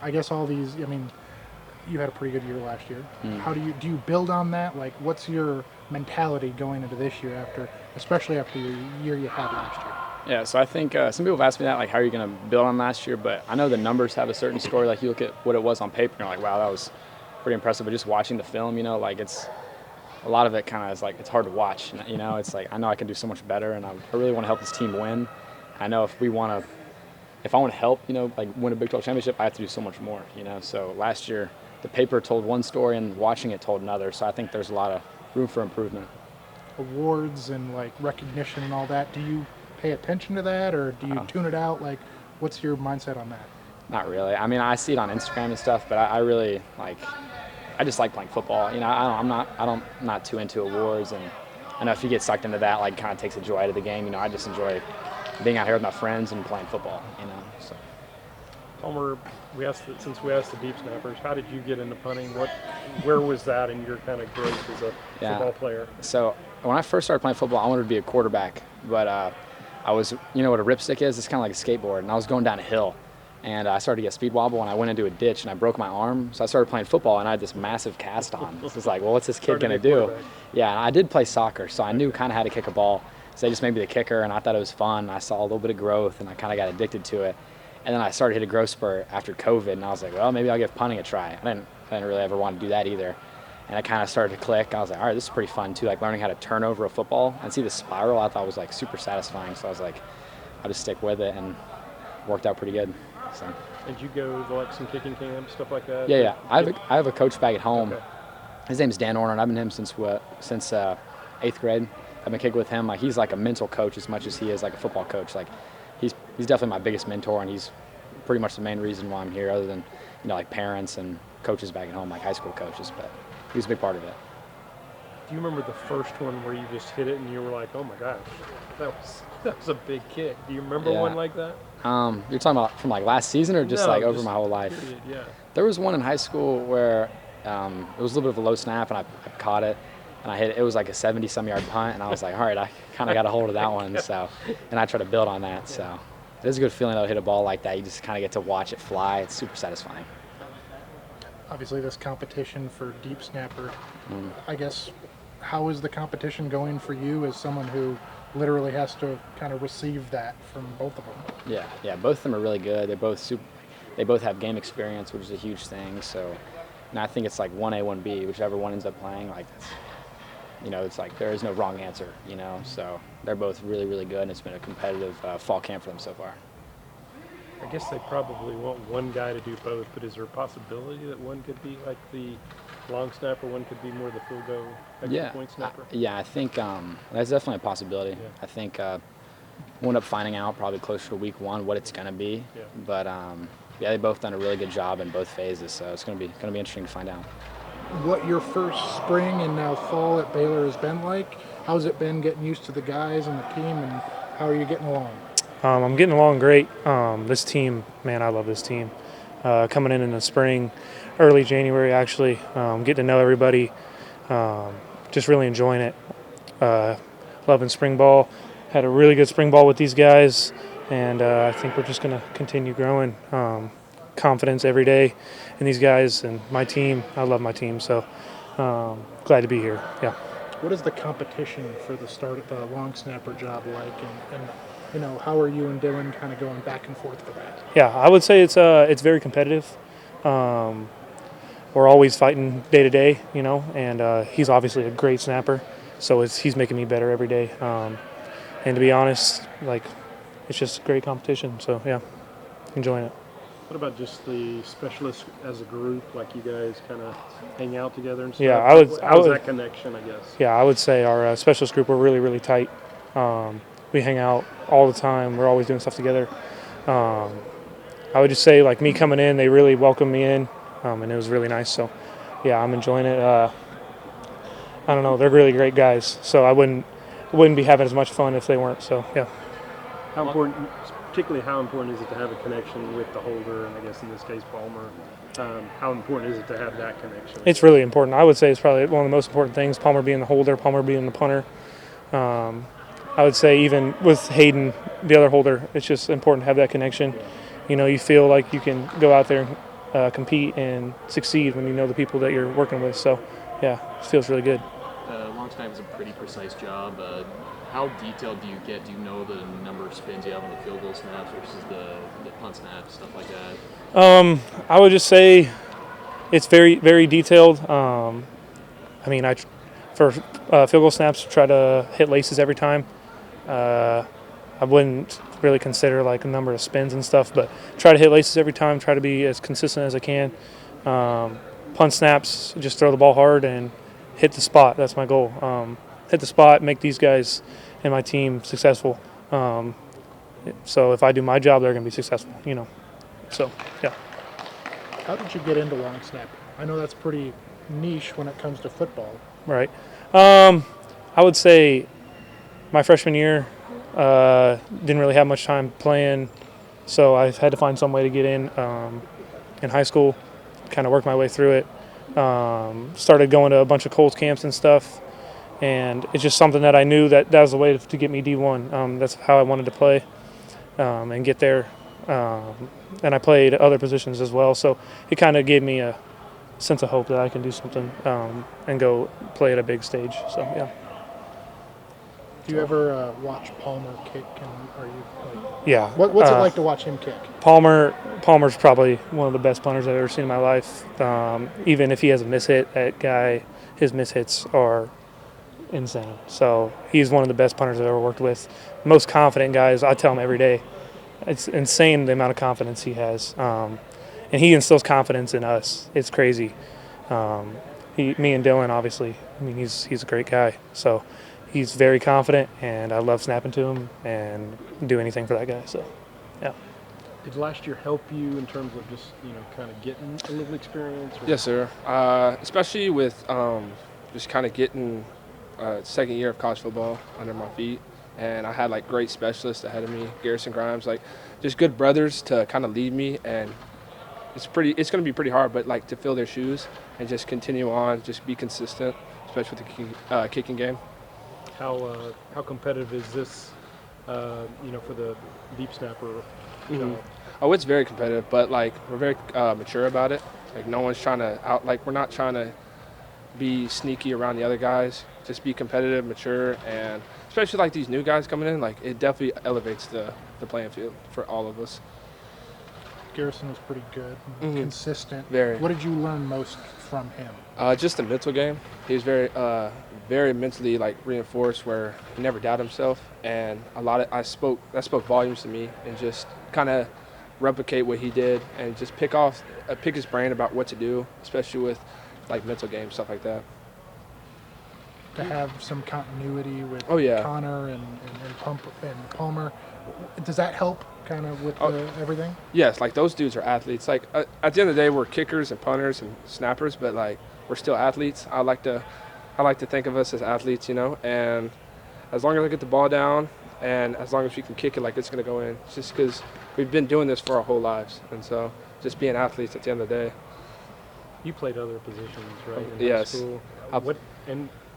I guess all these. I mean, you had a pretty good year last year. Mm. How do you build on that? Like, what's your mentality going into this year especially after your year you had last year? Yeah, so I think some people have asked me that, like, how are you going to build on last year? But I know the numbers have a certain story. Like, you look at what it was on paper, and you're like, wow, that was pretty impressive. But just watching the film, like, it's a lot of it kind of is like it's hard to watch. It's like I know I can do so much better, and I really want to help this team win. I know if I want to help, like win a Big 12 championship, I have to do so much more. So last year the paper told one story, and watching it told another. So I think there's a lot of room for improvement. Awards and like recognition and all that. Do you pay attention to that, or do you tune it out? Like, what's your mindset on that? Not really. I mean, I see it on Instagram and stuff, but I really like. I just like playing football. I'm not too into awards, and I know if you get sucked into that, like, kind of takes the joy out of the game. I just enjoy being out here with my friends and playing football. So. Palmer, since we asked the deep snappers, how did you get into punting? Where was that in your kind of growth as a football player? So when I first started playing football, I wanted to be a quarterback, but I was, what a ripstick is? It's kind of like a skateboard, and I was going down a hill. And I started to get speed wobble, and I went into a ditch, and I broke my arm. So I started playing football, and I had this massive cast on. This was like, well, what's this kid going to do? Yeah, and I did play soccer, so I knew kind of how to kick a ball. So they just made me the kicker, and I thought it was fun. I saw a little bit of growth, and I kind of got addicted to it. And then I started to hit a growth spurt after COVID, and I was like, well, maybe I'll give punting a try. I didn't really ever want to do that either. And I kind of started to click. I was like, all right, this is pretty fun, too, like learning how to turn over a football and see the spiral. I thought was, like, super satisfying. So I was like, I'll just stick with it, and worked out pretty good. So. And did you go to like some kicking camps, stuff like that? Yeah. I have a coach back at home. Okay. His name's Dan Orner, and I've been him since 8th grade. I've been kicking with him. Like, he's like a mental coach as much as he is like a football coach. Like, he's definitely my biggest mentor, and he's pretty much the main reason why I'm here, other than like parents and coaches back at home, like high school coaches. But he's a big part of it. Do you remember the first one where you just hit it and you were like, oh my gosh, that was a big kick? Do you remember one like that? You're talking about from like last season, or just over my whole life? Period, yeah. There was one in high school where it was a little bit of a low snap, and I caught it, and I hit it. It was like a 70-some yard punt, and I was like, all right, I kind of got a hold of that one. So, and I try to build on that. So it is a good feeling to hit a ball like that. You just kind of get to watch it fly. It's super satisfying. Obviously, this competition for deep snapper, I guess, how is the competition going for you as someone who literally has to kind of receive that from both of them? Yeah, both of them are really good. They both have game experience, which is a huge thing. So, and I think it's like 1A, 1B, whichever one ends up playing. Like, that's, it's like there is no wrong answer. So they're both really, really good, and it's been a competitive fall camp for them so far. I guess they probably want one guy to do both, but is there a possibility that one could be like the long snapper, one could be more the field goal extra point snapper? I think that's definitely a possibility. Yeah. I think we'll end up finding out probably closer to week 1 what it's going to be. Yeah. But they've both done a really good job in both phases, so it's going to be interesting to find out. What your first spring and now fall at Baylor has been like? How's it been getting used to the guys and the team, and how are you getting along? I'm getting along great. This team, man, I love this team. Coming in the spring, early January actually, getting to know everybody, just really enjoying it. Loving spring ball. Had a really good spring ball with these guys, and I think we're just going to continue growing. Confidence every day in these guys and my team. I love my team, so glad to be here. Yeah. What is the competition for the start of the long snapper job like, and how are you and Dylan kind of going back and forth for that? Yeah, I would say it's very competitive. We're always fighting day to day, and he's obviously a great snapper, so he's making me better every day. And to be honest, like, it's just great competition. So yeah, enjoying it. What about just the specialists as a group? Like, you guys kind of hang out together and stuff? Yeah, how's that connection, I guess? Yeah, I would say our specialist group, we're really, really tight. We hang out all the time. We're always doing stuff together. I would just say, like, me coming in, they really welcomed me in, and it was really nice. So, yeah, I'm enjoying it. I don't know, they're really great guys. So I wouldn't be having as much fun if they weren't. So, yeah. Particularly how important is it to have a connection with the holder, and I guess in this case Palmer? How important is it to have that connection? It's really important. I would say it's probably one of the most important things, Palmer being the holder, Palmer being the punter. I would say even with Hayden, the other holder, it's just important to have that connection. You feel like you can go out there compete and succeed when you know the people that you're working with. So, yeah, it feels really good. Long snap is a pretty precise job. How detailed do you get? Do you know the number of spins you have on the field goal snaps versus the punt snaps, stuff like that? I would just say it's very, very detailed. For field goal snaps, try to hit laces every time. I wouldn't really consider like a number of spins and stuff, but try to hit laces every time. Try to be as consistent as I can. Punt snaps, just throw the ball hard and hit the spot. That's my goal. Hit the spot, make these guys and my team successful. So if I do my job, they're going to be successful. So yeah. How did you get into long snap? I know that's pretty niche when it comes to football. Right. I would say my freshman year, didn't really have much time playing, so I had to find some way to get in high school, kind of work my way through it. Started going to a bunch of Colts camps and stuff, and it's just something that I knew that was the way to get me D1. That's how I wanted to play and get there. And I played other positions as well, so it kind of gave me a sense of hope that I can do something and go play at a big stage. So yeah. Do you ever watch Palmer kick? And are you like? Yeah. What's it like to watch him kick? Palmer's probably one of the best punters I've ever seen in my life. Even if he has a mishit, that guy, his mishits are insane. So he's one of the best punters I've ever worked with. Most confident guys. I tell him every day. It's insane the amount of confidence he has. And he instills confidence in us. It's crazy. Me and Dylan, obviously. I mean, he's a great guy. So he's very confident, and I love snapping to him and do anything for that guy. So, yeah. Did last year help you in terms of just kind of getting a little experience? Or? Yes, sir. Especially with just kind of getting second year of college football under my feet. And I had like great specialists ahead of me, Garrison Grimes, like just good brothers to kind of lead me. And it's going to be pretty hard, but like to fill their shoes and just continue on, just be consistent, especially with the kicking game. How competitive is this, for the deep snapper? Oh, it's very competitive, but like we're very mature about it. Like no one's trying to we're not trying to be sneaky around the other guys. Just be competitive, mature, and especially like these new guys coming in, like it definitely elevates the playing field for all of us. Garrison was pretty good, consistent. Very. What did you learn most from him? Just the mental game. He was very mentally like reinforced, where he never doubted himself, and that spoke volumes to me, and just kind of replicate what he did, and just pick his brain about what to do, especially with like mental game stuff like that. To have some continuity with Connor and Palmer, does that help kind of with everything? Yes, like those dudes are athletes. Like at the end of the day, we're kickers and punters and snappers, but like we're still athletes. I like to think of us as athletes, and as long as I get the ball down and as long as we can kick it like it's going to go in, it's just because we've been doing this for our whole lives, and so just being athletes at the end of the day. You played other positions, right? In yes. High school.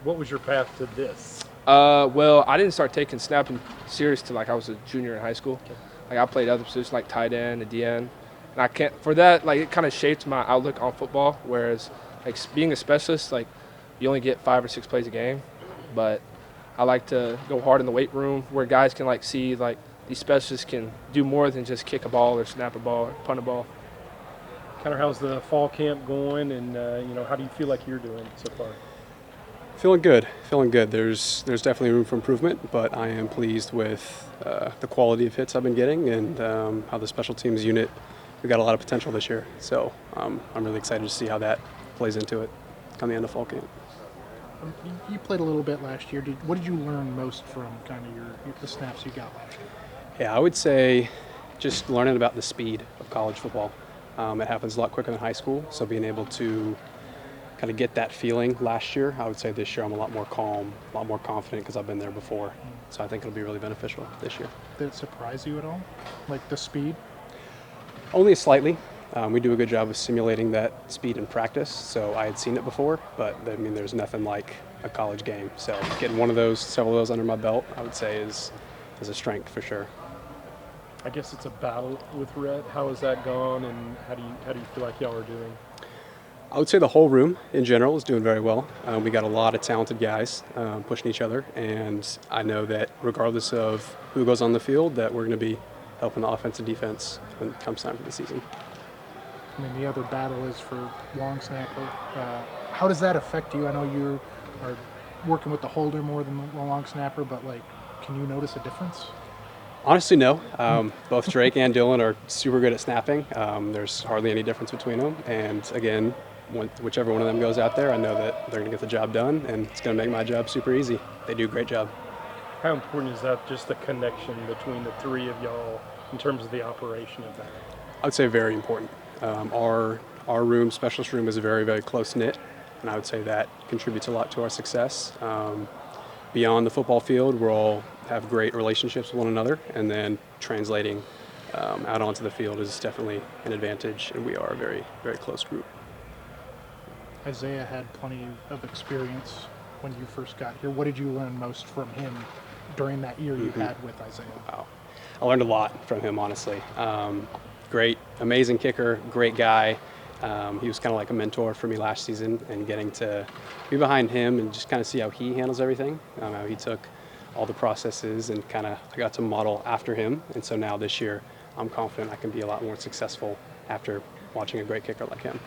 What was your path to this? Well, I didn't start taking snapping serious till like I was a junior in high school. Okay. Like I played other positions like tight end and DN, and it kind of shaped my outlook on football. Whereas like being a specialist, like you only get 5 or 6 plays a game, but I like to go hard in the weight room where guys can like see like these specialists can do more than just kick a ball or snap a ball or punt a ball. Connor, how's the fall camp going, and how do you feel like you're doing so far? Feeling good. There's definitely room for improvement, but I am pleased with the quality of hits I've been getting and how the special teams unit, we've got a lot of potential this year. So I'm really excited to see how that plays into it come the end of fall camp. You played a little bit last year. What did you learn most from kind of the snaps you got last year? Yeah, I would say just learning about the speed of college football. It happens a lot quicker than high school, so being able to kind of get that feeling last year, I would say this year I'm a lot more calm, a lot more confident because I've been there before. So I think it'll be really beneficial this year. Did it surprise you at all, like the speed? Only slightly. We do a good job of simulating that speed in practice, so I had seen it before, but I mean, there's nothing like a college game. So getting several of those under my belt, I would say is a strength for sure. I guess it's a battle with Rhett. How has that gone, and how do you feel like y'all are doing? I would say the whole room in general is doing very well. We got a lot of talented guys pushing each other, and I know that regardless of who goes on the field, that we're going to be helping the offense and defense when it comes time for the season. I mean, the other battle is for long snapper. How does that affect you? I know you are working with the holder more than the long snapper, but like, can you notice a difference? Honestly, no. Both Drake and Dylan are super good at snapping. There's hardly any difference between them. And again, whichever one of them goes out there, I know that they're going to get the job done, and it's going to make my job super easy. They do a great job. How important is that, just the connection between the three of y'all in terms of the operation of that? I would say very important. Our room, specialist room, is very, very close-knit, and I would say that contributes a lot to our success. Beyond the football field, we all have great relationships with one another, and then translating out onto the field is definitely an advantage, and we are a very, very close group. Isaiah had plenty of experience when you first got here. What did you learn most from him during that year you had with Isaiah? Wow. I learned a lot from him, honestly. Great, amazing kicker, great guy. He was kind of like a mentor for me last season, and getting to be behind him and just kind of see how he handles everything, how he took all the processes and kind of I got to model after him. And so now this year, I'm confident I can be a lot more successful after watching a great kicker like him.